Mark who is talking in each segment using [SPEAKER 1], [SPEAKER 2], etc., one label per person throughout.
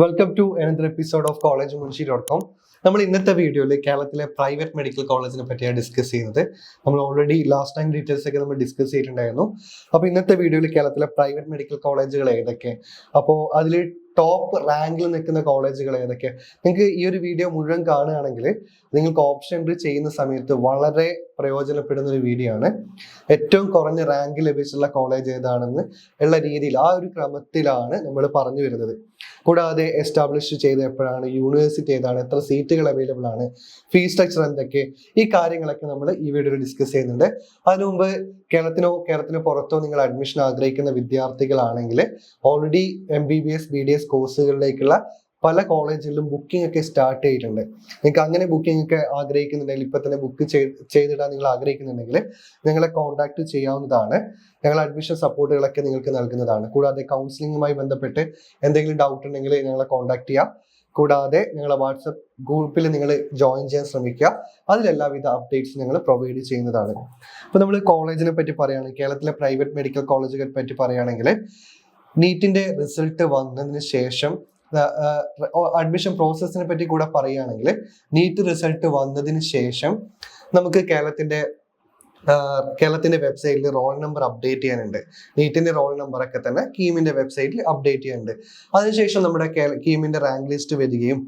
[SPEAKER 1] Welcome to another episode of collegemunshi.com. നമ്മൾ ഇന്നത്തെ വീഡിയോയിൽ കേരളത്തിലെ പ്രൈവറ്റ് മെഡിക്കൽ കോളേജിനെ പറ്റിയാണ് ഡിസ്കസ് ചെയ്യുന്നത്. നമ്മൾ ഓൾറെഡി ലാസ്റ്റ് ടൈം ഡീറ്റെയിൽസ് ഒക്കെ നമ്മൾ ഡിസ്കസ് ചെയ്തിട്ടുണ്ടായിരുന്നു. അപ്പോൾ ഇന്നത്തെ വീഡിയോയിൽ കേരളത്തിലെ പ്രൈവറ്റ് മെഡിക്കൽ കോളേജുകൾ ഏതൊക്കെ, അപ്പോൾ അതിൽ ടോപ്പ് റാങ്കിൽ നിൽക്കുന്ന കോളേജുകൾ ഏതൊക്കെ, നിങ്ങൾക്ക് ഈ ഒരു വീഡിയോ മുഴുവൻ കാണുകയാണെങ്കിൽ നിങ്ങൾക്ക് ഓപ്ഷൻ എൻട്രി ചെയ്യുന്ന സമയത്ത് വളരെ പ്രയോജനപ്പെടുന്ന ഒരു വീഡിയോ ആണ്. ഏറ്റവും കുറഞ്ഞ റാങ്ക് ലഭിച്ചിട്ടുള്ള കോളേജ് ഏതാണെന്ന് ഉള്ള രീതിയിൽ ആ ഒരു ക്രമത്തിലാണ് നമ്മൾ പറഞ്ഞു വരുന്നത്. കൂടാതെ എസ്റ്റാബ്ലിഷ് ചെയ്ത എപ്പോഴാണ്, യൂണിവേഴ്സിറ്റി ഏതാണ്, എത്ര സീറ്റുകൾ അവൈലബിൾ ആണ്, ഫീസ് സ്ട്രക്ചർ എന്തൊക്കെ, ഈ കാര്യങ്ങളൊക്കെ നമ്മൾ ഈ വീഡിയോയിൽ ഡിസ്കസ് ചെയ്യുന്നുണ്ട്. അതിനു മുമ്പ് കേരളത്തിന് പുറത്തോ നിങ്ങൾ അഡ്മിഷൻ ആഗ്രഹിക്കുന്ന വിദ്യാർത്ഥികളാണെങ്കിൽ ഓൾറെഡി MBBS BDS കോഴ്സുകളിലേക്കുള്ള പല കോളേജുകളിലും ബുക്കിംഗ് ഒക്കെ സ്റ്റാർട്ട് ചെയ്തിട്ടുണ്ട്. നിങ്ങൾക്ക് അങ്ങനെ ബുക്കിംഗ് ഒക്കെ ആഗ്രഹിക്കുന്നുണ്ടെങ്കിൽ, ഇപ്പൊ തന്നെ ബുക്ക് ചെയ്തിടാൻ നിങ്ങൾ ആഗ്രഹിക്കുന്നുണ്ടെങ്കിൽ ഞങ്ങളെ കോൺടാക്ട് ചെയ്യാവുന്നതാണ്. ഞങ്ങൾ അഡ്മിഷൻ സപ്പോർട്ടുകളൊക്കെ നിങ്ങൾക്ക് നൽകുന്നതാണ്. കൂടാതെ കൗൺസിലിംഗുമായി ബന്ധപ്പെട്ട് എന്തെങ്കിലും ഡൗട്ട് ഉണ്ടെങ്കിൽ ഞങ്ങളെ കോൺടാക്ട് ചെയ്യാം. കൂടാതെ ഞങ്ങളെ വാട്സപ്പ് ഗ്രൂപ്പിൽ നിങ്ങൾ ജോയിൻ ചെയ്യാൻ ശ്രമിക്കുക. അതിലെല്ലാവിധ അപ്ഡേറ്റ്സ് ഞങ്ങൾ പ്രൊവൈഡ് ചെയ്യുന്നതാണ്. അപ്പൊ നമ്മൾ കോളേജിനെ പറ്റി പറയുകയാണെങ്കിൽ, കേരളത്തിലെ പ്രൈവറ്റ് മെഡിക്കൽ കോളേജുകളെ പറ്റി പറയുകയാണെങ്കിൽ, നീറ്റിന്റെ റിസൾട്ട് വന്നതിന് ശേഷം അഡ്മിഷൻ പ്രോസസ്സിനെ പറ്റി കൂടെ പറയുകയാണെങ്കിൽ, നീറ്റ് റിസൾട്ട് വന്നതിന് ശേഷം നമുക്ക് കേരളത്തിന്റെ വെബ്സൈറ്റിൽ റോൾ നമ്പർ അപ്ഡേറ്റ് ചെയ്യാനുണ്ട്. നീറ്റിന്റെ റോൾ നമ്പർ ഒക്കെ തന്നെ കീമിന്റെ വെബ്സൈറ്റിൽ അപ്ഡേറ്റ് ചെയ്യാനുണ്ട്. അതിനുശേഷം നമ്മുടെ കീമിന്റെ റാങ്ക് ലിസ്റ്റ് വരികയും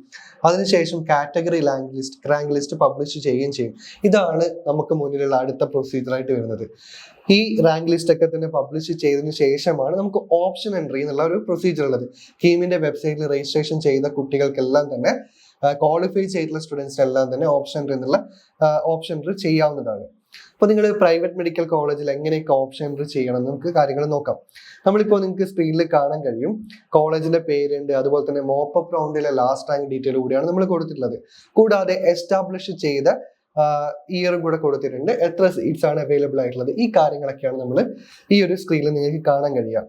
[SPEAKER 1] അതിനുശേഷം കാറ്റഗറി റാങ്ക് ലിസ്റ്റ് പബ്ലിഷ് ചെയ്യുകയും ചെയ്യും. ഇതാണ് നമുക്ക് മുന്നിലുള്ള അടുത്ത പ്രൊസീജിയറായിട്ട് വരുന്നത്. ഈ റാങ്ക് ലിസ്റ്റ് ഒക്കെ തന്നെ പബ്ലിഷ് ചെയ്തതിനു ശേഷമാണ് നമുക്ക് ഓപ്ഷൻ എൻട്രി എന്നുള്ള ഒരു പ്രൊസീജിയർ ഉള്ളത്. കീമിന്റെ വെബ്സൈറ്റിൽ രജിസ്ട്രേഷൻ ചെയ്ത കുട്ടികൾക്കെല്ലാം തന്നെ, ക്വാളിഫൈ ചെയ്തിട്ടുള്ള സ്റ്റുഡൻസിനെല്ലാം തന്നെ ഓപ്ഷൻ എൻട്രി ചെയ്യാവുന്നതാണ്. അപ്പോൾ നിങ്ങൾ പ്രൈവറ്റ് മെഡിക്കൽ കോളേജിൽ എങ്ങനെയൊക്കെ ഓപ്ഷൻ എൻട്രി ചെയ്യണം എന്ന് നമുക്ക് കാര്യങ്ങൾ നോക്കാം. നമ്മളിപ്പോൾ നിങ്ങൾക്ക് സ്ക്രീനിൽ കാണാൻ കഴിയും, കോളേജിന്റെ പേരുണ്ട്, അതുപോലെ തന്നെ മോപ്പപ്പ് റൗണ്ടിലെ ലാസ്റ്റ് റാങ്ക് ഡീറ്റെയിൽ കൂടിയാണ് നമ്മൾ കൊടുത്തിട്ടുള്ളത്. കൂടാതെ എസ്റ്റാബ്ലിഷ് ചെയ്ത ഇയറും കൂടെ കൊടുത്തിട്ടുണ്ട്, എത്ര സീറ്റ്സ് ആണ് അവൈലബിൾ ആയിട്ടുള്ളത്. ഈ കാര്യങ്ങളൊക്കെയാണ് നമ്മൾ ഈ ഒരു സ്ക്രീനിൽ നിങ്ങൾക്ക് കാണാൻ കഴിയുക.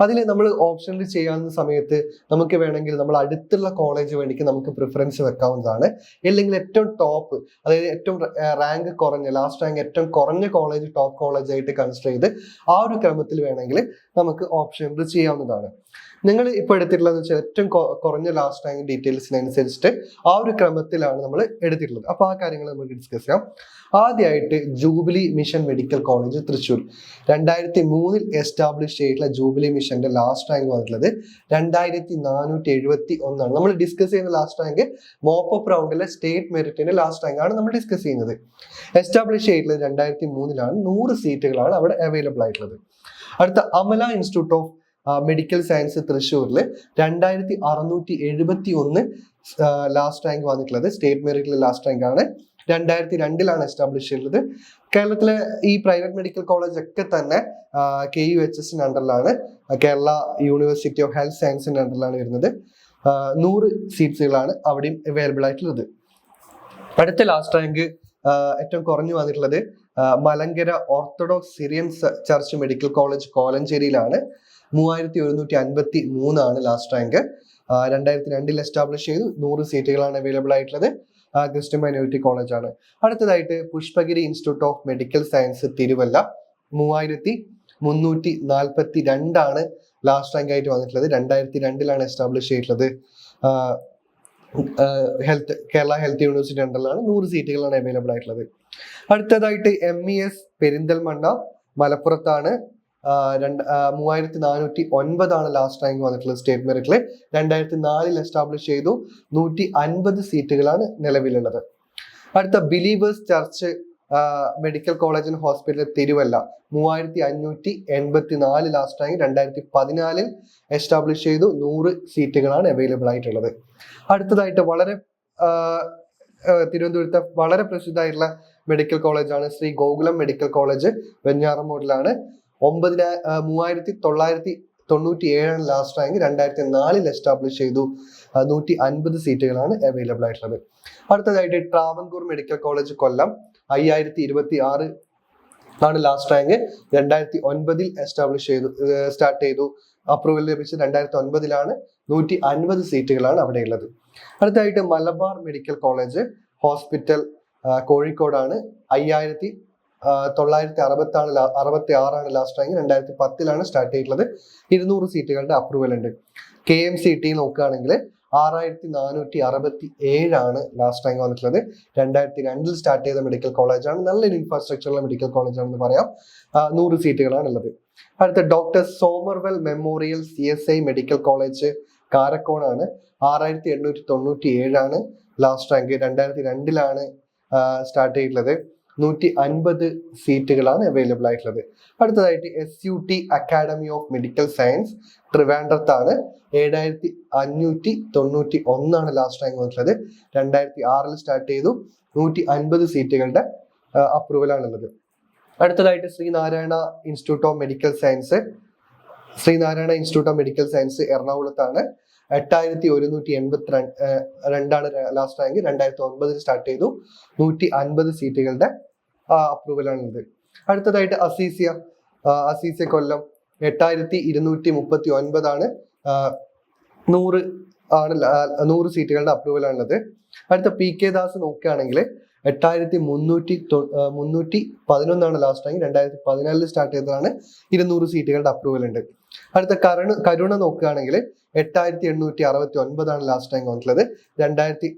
[SPEAKER 1] അതിൽ നമ്മൾ ഓപ്ഷനിൽ ചെയ്യാവുന്ന സമയത്ത് നമുക്ക് വേണമെങ്കിൽ നമ്മൾ അടുത്തുള്ള കോളേജ് വേണ്ടിക്ക് നമുക്ക് പ്രിഫറൻസ് വെക്കാവുന്നതാണ്. അല്ലെങ്കിൽ ഏറ്റവും ടോപ്പ്, അതായത് ഏറ്റവും റാങ്ക് കുറഞ്ഞ, ലാസ്റ്റ് റാങ്ക് ഏറ്റവും കുറഞ്ഞ കോളേജ് ടോപ്പ് കോളേജ് ആയിട്ട് കൺസിഡർ ചെയ്ത് ആ ഒരു ക്രമത്തിൽ വേണമെങ്കിൽ നമുക്ക് ഓപ്ഷൻ ചെയ്യാവുന്നതാണ്. നിങ്ങൾ ഇപ്പോൾ എടുത്തിട്ടുള്ളതെന്ന് വെച്ചാൽ ഏറ്റവും കുറഞ്ഞ ലാസ്റ്റ് റാങ്ക് ഡീറ്റെയിൽസിനനുസരിച്ചിട്ട് ആ ഒരു ക്രമത്തിലാണ് നമ്മൾ എടുത്തിട്ടുള്ളത്. അപ്പോൾ ആ കാര്യങ്ങൾ നമുക്ക് ഡിസ്കസ് ചെയ്യാം. ആദ്യമായിട്ട് Jubilee Mission Medical College Thrissur 2003 establish ചെയ്തിട്ടുള്ള ജൂബിലി മിഷന്റെ ലാസ്റ്റ് റാങ്ക് വന്നിട്ടുള്ളത് 2471 ആണ്. നമ്മൾ ഡിസ്കസ് ചെയ്യുന്ന ലാസ്റ്റ് റാങ്ക് മോപ്പപ്പ് റൗണ്ടിലെ സ്റ്റേറ്റ് മെറിറ്റിന്റെ ലാസ്റ്റ് റാങ്ക് ആണ് നമ്മൾ ഡിസ്കസ് ചെയ്യുന്നത്. എസ്റ്റാബ്ലിഷ് ചെയ്തിട്ടുള്ളത് 2003 100 സീറ്റുകളാണ് അവിടെ അവൈലബിൾ ആയിട്ടുള്ളത്. അടുത്ത Amala institute of medical science തൃശ്ശൂരിൽ 2671 ലാസ്റ്റ് റാങ്ക് വന്നിട്ടുള്ളത്. സ്റ്റേറ്റ് മെറിറ്റിലെ ലാസ്റ്റ് റാങ്ക് ആണ്. 2002 എസ്റ്റാബ്ലിഷ് ചെയ്തത്. കേരളത്തിലെ ഈ പ്രൈവറ്റ് മെഡിക്കൽ കോളേജ് ഒക്കെ തന്നെ KUHSന്റെ അണ്ടറിലാണ്, കേരള യൂണിവേഴ്സിറ്റി ഓഫ് ഹെൽത്ത് സയൻസിന്റെ അണ്ടറിലാണ് വരുന്നത്. 100 സീറ്റ്സുകളാണ് അവിടെയും അവൈലബിൾ ആയിട്ടുള്ളത്. അടുത്ത ലാസ്റ്റ് റാങ്ക് ഏറ്റവും കുറഞ്ഞു വന്നിട്ടുള്ളത് Malankara Orthodox Syrian Church Medical College കോലഞ്ചേരിയിലാണ്. 3153 ആണ് ലാസ്റ്റ് റാങ്ക്. 2002 എസ്റ്റാബ്ലിഷ് ചെയ്തു. 100 സീറ്റുകളാണ് അവൈലബിൾ ആയിട്ടുള്ളത്. ക്രിസ്ത്യൻ മൈനോറിറ്റി കോളേജ് ആണ്. അടുത്തതായിട്ട് Pushpagiri institute of medical science Thiruvalla 3342 ആണ് ലാസ്റ്റ് റാങ്ക് ആയിട്ട് വന്നിട്ടുള്ളത്. 2002 എസ്റ്റാബ്ലിഷ് ചെയ്തിട്ടുള്ളത്. Kerala health university അണ്ടറിലാണ്. 100 സീറ്റുകളാണ് അവൈലബിൾ ആയിട്ടുള്ളത്. അടുത്തതായിട്ട് MES പെരിന്തൽമണ്ണ മലപ്പുറത്താണ്. 3409 ആണ് ലാസ്റ്റ് റാങ്ക് വന്നിട്ടുള്ളത് സ്റ്റേറ്റ് മെറിറ്റില്. 2004 എസ്റ്റാബ്ലിഷ് ചെയ്തു. 150 സീറ്റുകളാണ് നിലവിലുള്ളത്. അടുത്ത believers church Medical college and hospital Thiruvalla 3584 last rank. 2014 establish ചെയ്തു. 100 സീറ്റുകളാണ് അവൈലബിൾ ആയിട്ടുള്ളത്. അടുത്തതായിട്ട് തിരുവനന്തപുരത്തെ വളരെ പ്രസിദ്ധമായിട്ടുള്ള മെഡിക്കൽ കോളേജാണ് ശ്രീ ഗോകുലം മെഡിക്കൽ കോളേജ് വെഞ്ഞാറമൂടിലാണ്. 3997 ലാസ്റ്റ് റാങ്ക്. 2004 എസ്റ്റാബ്ലിഷ് ചെയ്തു. 150 സീറ്റുകളാണ് അവൈലബിൾ ആയിട്ടുള്ളത്. അടുത്തതായിട്ട് ട്രാവൻകൂർ മെഡിക്കൽ കോളേജ് കൊല്ലം 5026 ആണ് ലാസ്റ്റ് റാങ്ക്. 2009 സ്റ്റാർട്ട് ചെയ്തു. അപ്രൂവൽ ലഭിച്ചത് 2009 150 സീറ്റുകളാണ് അവിടെ ഉള്ളത്. അടുത്തതായിട്ട് മലബാർ മെഡിക്കൽ കോളേജ് ഹോസ്പിറ്റൽ കോഴിക്കോടാണ്. $966 ലാസ്റ്റ് റാങ്ക്. 2010 സ്റ്റാർട്ട് ചെയ്തിട്ടുള്ളത്. 200 സീറ്റുകളുടെ അപ്രൂവൽ ഉണ്ട്. KMCT നോക്കുകയാണെങ്കിൽ 6467 ലാസ്റ്റ് റാങ്ക് വന്നിട്ടുള്ളത്. 2002 സ്റ്റാർട്ട് ചെയ്ത മെഡിക്കൽ കോളേജാണ്. നല്ലൊരു ഇൻഫ്രാസ്ട്രക്ചറുള്ള മെഡിക്കൽ കോളേജാണെന്ന് പറയാം. 100 സീറ്റുകളാണ് ഉള്ളത്. അടുത്ത doctor Somervell memorial CSI medical college കാരക്കോണാണ്. 6897 ലാസ്റ്റ് റാങ്ക്. 2002 സ്റ്റാർട്ട് ചെയ്തിട്ടുള്ളത്. 150 സീറ്റുകളാണ് അവൈലബിൾ ആയിട്ടുള്ളത്. അടുത്തതായിട്ട് SUT academy of medical science ട്രിവാൻഡ്രത്താണ്. 7591 ലാസ്റ്റ് റാങ്ക് വന്നിട്ടുള്ളത്. 2006 സ്റ്റാർട്ട് ചെയ്തു. 150 സീറ്റുകളുടെ അപ്രൂവലാണുള്ളത്. അടുത്തതായിട്ട് Sree Narayana institute of medical science എറണാകുളത്താണ്. 8182 ലാസ്റ്റ് റാങ്ക്. 2009 സ്റ്റാർട്ട് ചെയ്തു. 150 സീറ്റുകളുടെ അപ്രൂവലാണുള്ളത്. അടുത്തതായിട്ട് അസീസിയ കൊല്ലം 8239 100 സീറ്റുകളുടെ അപ്രൂവലാണുള്ളത്. അടുത്ത PK ദാസ് നോക്കുകയാണെങ്കിൽ 8311 ലാസ്റ്റ് റാങ്ക്. 2014 സ്റ്റാർട്ട് ചെയ്തതാണ്. 200 സീറ്റുകളുടെ അപ്രൂവൽ ഉണ്ട്. അടുത്ത കരുണ നോക്കുകയാണെങ്കിൽ 8869 ലാസ്റ്റ് റാങ്ക് വന്നിട്ടുള്ളത്. 2006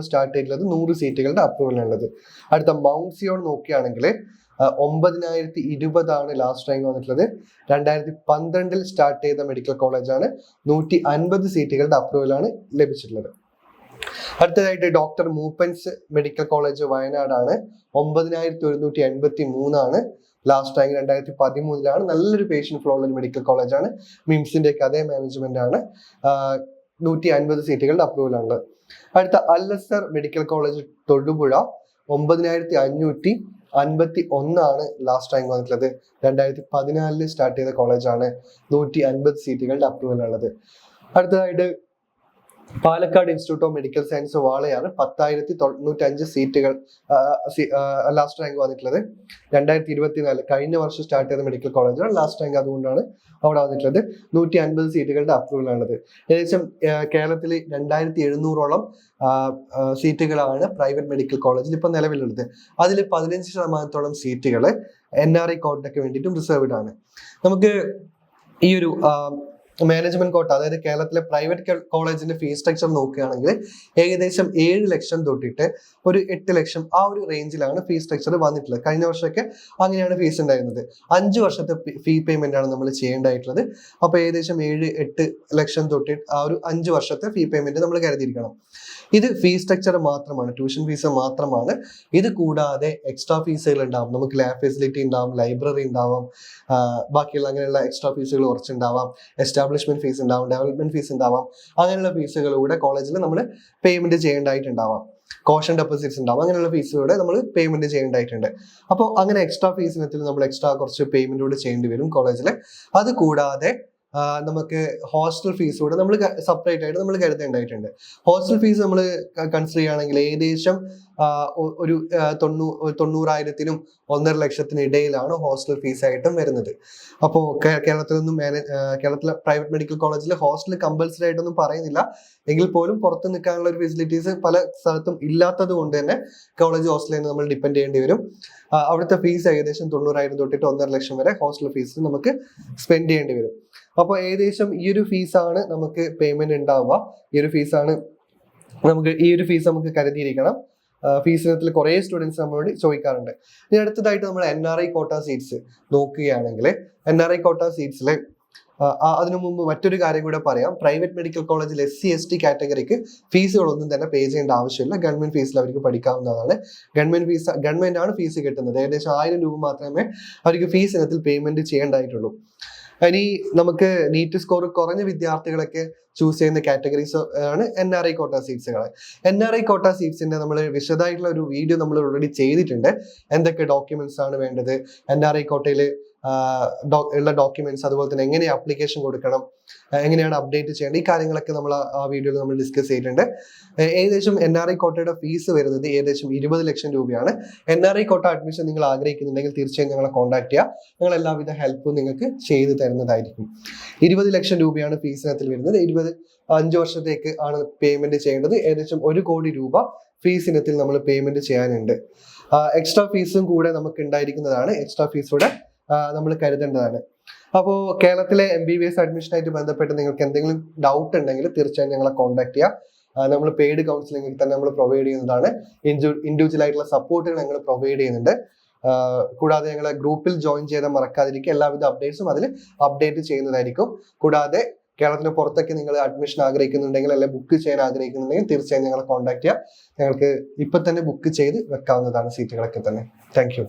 [SPEAKER 1] സ്റ്റാർട്ട് ചെയ്തിട്ടുള്ളത്. 100 സീറ്റുകളുടെ അപ്രൂവൽ ഉള്ളത്. അടുത്ത മൗണ്ട് സിയോൺ നോക്കുകയാണെങ്കിൽ 9020 ലാസ്റ്റ് റാങ്ക് വന്നിട്ടുള്ളത്. 2012 സ്റ്റാർട്ട് ചെയ്ത മെഡിക്കൽ കോളേജാണ്. 150 സീറ്റുകളുടെ അപ്രൂവലാണ് ലഭിച്ചിട്ടുള്ളത്. അടുത്തതായിട്ട് ഡോക്ടർ മൂപ്പൻസ് മെഡിക്കൽ കോളേജ് വയനാടാണ്. 9183 ലാസ്റ്റ് റാങ്ക്. 2013 നല്ലൊരു പേഷ്യന്റ് ഫ്ലോ ഉള്ള ഒരു മെഡിക്കൽ കോളേജാണ്. മിംസിന്റെ ഒക്കെ അതേ മാനേജ്മെന്റ് ആണ്. 150 സീറ്റുകളുടെ അപ്രൂവൽ ആണ്. അടുത്ത Al Azhar medical college Thodupuzha 9551 last rank വന്നിട്ടുള്ളത്. 2014 സ്റ്റാർട്ട് ചെയ്ത കോളേജാണ്. 150 സീറ്റുകളുടെ അപ്രൂവൽ ഉള്ളത്. അടുത്തതായിട്ട് Palakkad Institute of medical Science വാളയാണ്. 10,095 സീറ്റുകൾ ലാസ്റ്റ് റാങ്ക് വന്നിട്ടുള്ളത്. 2024 കഴിഞ്ഞ വർഷം സ്റ്റാർട്ട് ചെയ്ത മെഡിക്കൽ കോളേജാണ്. ലാസ്റ്റ് റാങ്ക് അതുകൊണ്ടാണ് അവിടെ വന്നിട്ടുള്ളത്. 150 സീറ്റുകളുടെ അപ്രൂവൽ ആണത്. ഏകദേശം കേരളത്തിൽ 2700ഓളം സീറ്റുകളാണ് പ്രൈവറ്റ് മെഡിക്കൽ കോളേജിൽ ഇപ്പൊ നിലവിലുള്ളത്. അതിൽ 15% സീറ്റുകൾ NRI കോട്ടയ്ക്ക് വേണ്ടിയിട്ടും റിസർവ്ഡ് ആണ്. നമുക്ക് ഈ ഒരു മാനേജ്മെന്റ് കോട്ട, അതായത് കേരളത്തിലെ പ്രൈവറ്റ് കോളേജിന്റെ ഫീസ് സ്ട്രക്ചർ നോക്കുകയാണെങ്കിൽ ഏകദേശം 7 ലക്ഷം തൊട്ടിട്ട് ഒരു 8 ലക്ഷം ആ ഒരു റേഞ്ചിലാണ് ഫീസ് സ്ട്രക്ചർ വന്നിട്ടുള്ളത്. കഴിഞ്ഞ വർഷമൊക്കെ അങ്ങനെയാണ് ഫീസ് ഉണ്ടായിരുന്നത്. 5 വർഷത്തെ ഫീ പേയ്മെന്റ് ആണ് നമ്മൾ ചെയ്യേണ്ടതായിട്ടുള്ളത്. അപ്പൊ ഏകദേശം 7-8 ലക്ഷം തൊട്ടിട്ട് ആ ഒരു 5 വർഷത്തെ ഫീ പേയ്മെന്റ് നമ്മൾ കരുതിയിരിക്കണം. ഇത് ഫീസ് സ്ട്രക്ചർ മാത്രമാണ്, ട്യൂഷൻ ഫീസ് മാത്രമാണ്. ഇത് കൂടാതെ എക്സ്ട്രാ ഫീസുകൾ ഉണ്ടാവും. നമുക്ക് ലാബ് ഫെസിലിറ്റി ഉണ്ടാവും, ലൈബ്രറി ഉണ്ടാവാം, ബാക്കിയുള്ള അങ്ങനെയുള്ള എക്സ്ട്രാ ഫീസുകൾ കുറച്ചുണ്ടാവാം, എസ്റ്റാബ്ലിഷ്മെന്റ് ഫീസ് ഉണ്ടാവും, ഡെവലപ്മെന്റ് ഫീസ് ഉണ്ടാവാം. അങ്ങനെയുള്ള ഫീസുകൾ കൂടെ കോളേജിൽ നമ്മൾ പേയ്മെന്റ് ചെയ്യേണ്ടതായിട്ടുണ്ടാവാം. കോഷൻ ഡെപ്പോസിറ്റ്സ് ഉണ്ടാവും. അങ്ങനെയുള്ള ഫീസുകൂടെ നമ്മൾ പേയ്മെന്റ് ചെയ്യേണ്ടതായിട്ടുണ്ട്. അപ്പോൾ അങ്ങനെ എക്സ്ട്രാ ഫീസിനത്തിൽ നമ്മൾ എക്സ്ട്രാ കുറച്ച് പേയ്മെന്റ് കൂടെ ചെയ്യേണ്ടി വരും കോളേജിൽ. അത് കൂടാതെ നമുക്ക് ഹോസ്റ്റൽ ഫീസ് കൂടെ നമ്മൾ സെപ്പറേറ്റ് ആയിട്ട് നമ്മൾ കരുതേണ്ടതായിട്ടുണ്ട്. ഹോസ്റ്റൽ ഫീസ് നമ്മൾ കൺസിഡർ ചെയ്യുകയാണെങ്കിൽ ഏകദേശം ഒരു 90,000-നും 1.5 ലക്ഷത്തിന് ഇടയിലാണ് ഹോസ്റ്റൽ ഫീസ് ആയിട്ടും വരുന്നത്. അപ്പോൾ കേരളത്തിലെ പ്രൈവറ്റ് മെഡിക്കൽ കോളേജിൽ ഹോസ്റ്റൽ കമ്പൽസറി ആയിട്ടൊന്നും പറയുന്നില്ല. എങ്കിൽ പോലും പുറത്ത് നിൽക്കാനുള്ള ഒരു ഫെസിലിറ്റീസ് പല സ്ഥലത്തും ഇല്ലാത്തത് കൊണ്ട് തന്നെ കോളേജ് ഹോസ്റ്റലിൽ നിന്ന് നമ്മൾ ഡിപ്പെൻഡ് ചെയ്യേണ്ടി വരും. അവിടുത്തെ ഫീസ് ഏകദേശം 90,000 തൊട്ടിട്ട് 1.5 ലക്ഷം വരെ ഹോസ്റ്റൽ ഫീസ് നമുക്ക് സ്പെൻഡ് ചെയ്യേണ്ടി വരും. അപ്പോൾ ഏകദേശം ഈ ഒരു ഫീസാണ് നമുക്ക് പേയ്മെന്റ് ഉണ്ടാവുക. ഈ ഒരു ഫീസ് നമുക്ക് കരുതിയിരിക്കണം. ഫീസ് ഇനത്തിൽ കുറേ സ്റ്റുഡൻസ് നമ്മളോട് ചോദിക്കാറുണ്ട്. ഇനി അടുത്തതായിട്ട് നമ്മൾ NRI കോട്ട സീറ്റ്സ് നോക്കുകയാണെങ്കിൽ NRI കോട്ട സീറ്റ്സിൽ അതിനു മുമ്പ് മറ്റൊരു കാര്യം കൂടെ പറയാം. പ്രൈവറ്റ് മെഡിക്കൽ കോളേജിൽ SC/ST കാറ്റഗറിക്ക് ഫീസുകളൊന്നും തന്നെ പേ ചെയ്യേണ്ട ആവശ്യമില്ല. ഗവൺമെന്റ് ഫീസിൽ അവർക്ക് പഠിക്കാവുന്നതാണ്. ഗവൺമെന്റ് ആണ് ഫീസ് കിട്ടുന്നത്. ഏകദേശം 1000 രൂപ മാത്രമേ അവർക്ക് ഫീസ് ഇനത്തിൽ പേയ്മെന്റ് ചെയ്യേണ്ടതായിട്ടുള്ളൂ. ഇനി നമുക്ക് നീറ്റ് സ്കോർ കുറഞ്ഞ വിദ്യാർത്ഥികളൊക്കെ ചൂസ് ചെയ്യുന്ന കാറ്റഗറീസ് ആണ് NRI കോട്ട സീറ്റ്സുകൾ. NRI കോട്ട സീറ്റ്സിന്റെ നമ്മൾ വിശദമായിട്ടുള്ള ഒരു വീഡിയോ നമ്മൾ ഓൾറെഡി ചെയ്തിട്ടുണ്ട്. എന്തൊക്കെ ഡോക്യുമെന്റ്സ് ആണ് വേണ്ടത്, NRI കോട്ടയിൽ ഉള്ള ഡോക്യുമെന്റ്സ്, അതുപോലെ തന്നെ എങ്ങനെ ആപ്ലിക്കേഷൻ കൊടുക്കണം, എങ്ങനെയാണ് അപ്ഡേറ്റ് ചെയ്യേണ്ടത്, ഈ കാര്യങ്ങളൊക്കെ നമ്മൾ ആ വീഡിയോയിൽ നമ്മൾ ഡിസ്കസ് ചെയ്തിട്ടുണ്ട്. ഏകദേശം NRI കോട്ടയുടെ ഫീസ് വരുന്നത് ഏകദേശം 20 ലക്ഷം രൂപയാണ്. NRI കോട്ട അഡ്മിഷൻ നിങ്ങൾ ആഗ്രഹിക്കുന്നുണ്ടെങ്കിൽ തീർച്ചയായും ഞങ്ങളെ കോൺടാക്ട് ചെയ്യുക. ഞങ്ങൾ എല്ലാവിധ ഹെൽപ്പും നിങ്ങൾക്ക് ചെയ്തു തരുന്നതായിരിക്കും. 20 ലക്ഷം രൂപയാണ് ഫീസിനകത്തിൽ വരുന്നത്. 5 വർഷത്തേക്ക് ആണ് പേയ്മെന്റ് ചെയ്യേണ്ടത്. ഏകദേശം 1 കോടി രൂപ ഫീസ് ഇനത്തിൽ നമ്മൾ പേയ്മെന്റ് ചെയ്യാനുണ്ട്. എക്സ്ട്രാ ഫീസും കൂടെ നമുക്ക് ഉണ്ടായിരിക്കുന്നതാണ്. എക്സ്ട്രാ ഫീസ് കൂടെ നമ്മൾ കരുതേണ്ടതാണ്. അപ്പോൾ കേരളത്തിലെ MBBS അഡ്മിഷനായിട്ട് ബന്ധപ്പെട്ട് നിങ്ങൾക്ക് എന്തെങ്കിലും ഡൗട്ട് ഉണ്ടെങ്കിൽ തീർച്ചയായും ഞങ്ങളെ കോൺടാക്ട് ചെയ്യുക. നമ്മൾ പെയ്ഡ് കൗൺസിലിംഗ് തന്നെ നമ്മൾ പ്രൊവൈഡ് ചെയ്യുന്നതാണ്. ഇൻഡിവിജ്വൽ ആയിട്ടുള്ള സപ്പോർട്ടുകൾ ഞങ്ങൾ പ്രൊവൈഡ് ചെയ്യുന്നുണ്ട്. കൂടാതെ ഞങ്ങളെ ഗ്രൂപ്പിൽ ജോയിൻ ചെയ്താൽ മറക്കാതിരിക്കുക. എല്ലാവിധ അപ്ഡേറ്റ്സും അതിൽ അപ്ഡേറ്റ് ചെയ്യുന്നതായിരിക്കും. കൂടാതെ കേരളത്തിന് പുറത്തൊക്കെ നിങ്ങൾ അഡ്മിഷൻ ആഗ്രഹിക്കുന്നുണ്ടെങ്കിൽ അല്ലെങ്കിൽ ബുക്ക് ചെയ്യാൻ ആഗ്രഹിക്കുന്നുണ്ടെങ്കിൽ തീർച്ചയായും ഞങ്ങളെ കോൺടാക്ട് ചെയ്യുക. ഞങ്ങൾക്ക് ഇപ്പൊ തന്നെ ബുക്ക് ചെയ്ത് വെക്കാവുന്നതാണ് സീറ്റുകളൊക്കെ തന്നെ. Thank you.